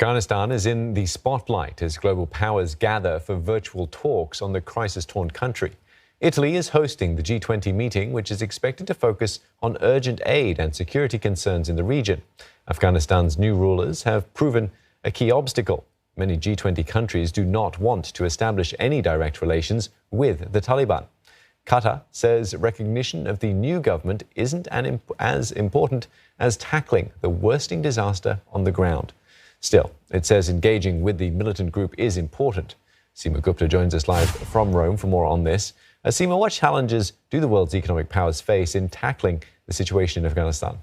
Afghanistan is in the spotlight as global powers gather for virtual talks on the crisis-torn country. Italy is hosting the G20 meeting, which is expected to focus on urgent aid and security concerns in the region. Afghanistan's new rulers have proven a key obstacle. Many G20 countries do not want to establish any direct relations with the Taliban. Qatar says recognition of the new government isn't as important as tackling the worsening disaster on the ground. Still, it says engaging with the militant group is important. Seema Gupta joins us live from Rome for more on this. Seema, what challenges do the world's economic powers face in tackling the situation in Afghanistan?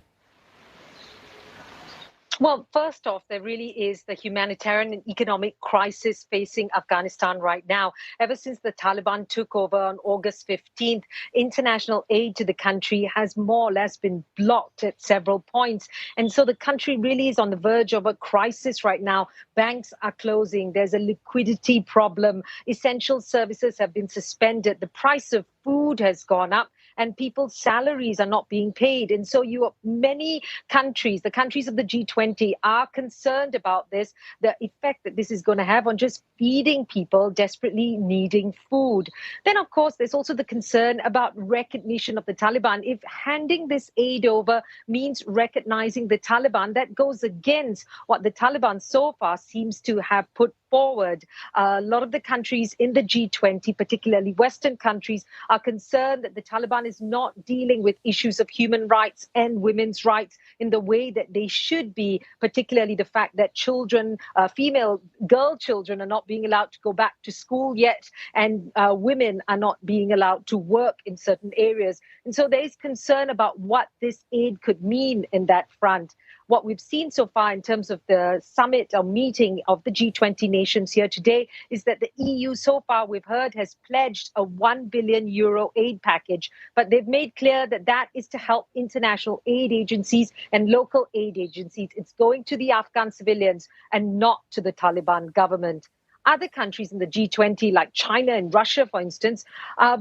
Well, first off, there really is the humanitarian and economic crisis facing Afghanistan right now. Ever since the Taliban took over on August 15th, international aid to the country has more or less been blocked at several points. And so the country really is on the verge of a crisis right now. Banks are closing. There's a liquidity problem. Essential services have been suspended. The price of food has gone up, and people's salaries are not being paid. And so many countries, the countries of the G20, are concerned about this, the effect that this is going to have on just feeding people desperately needing food. Then, of course, there's also the concern about recognition of the Taliban. If handing this aid over means recognizing the Taliban, that goes against what the Taliban so far seems to have put forward. A lot of the countries in the G20, particularly Western countries, are concerned that the Taliban is not dealing with issues of human rights and women's rights in the way that they should be, particularly the fact that children, female girl children, are not being allowed to go back to school yet, and women are not being allowed to work in certain areas. And so there is concern about what this aid could mean in that front. What we've seen so far in terms of the summit or meeting of the G20 nations here today is that the EU so far, we've heard, has pledged a €1 billion aid package. But they've made clear that that is to help international aid agencies and local aid agencies. It's going to the Afghan civilians and not to the Taliban government. Other countries in the G20, like China and Russia, for instance,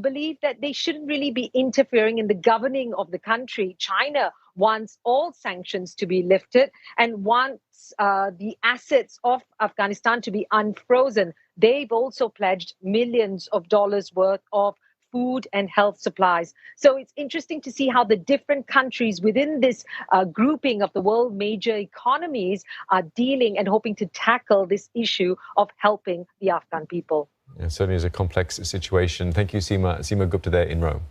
believe that they shouldn't really be interfering in the governing of the country. China wants all sanctions to be lifted and wants the assets of Afghanistan to be unfrozen. They've also pledged millions of dollars worth of food and health supplies. So it's interesting to see how the different countries within this grouping of the world major economies are dealing and hoping to tackle this issue of helping the Afghan people. It certainly is a complex situation. Thank you, Seema Gupta there in Rome.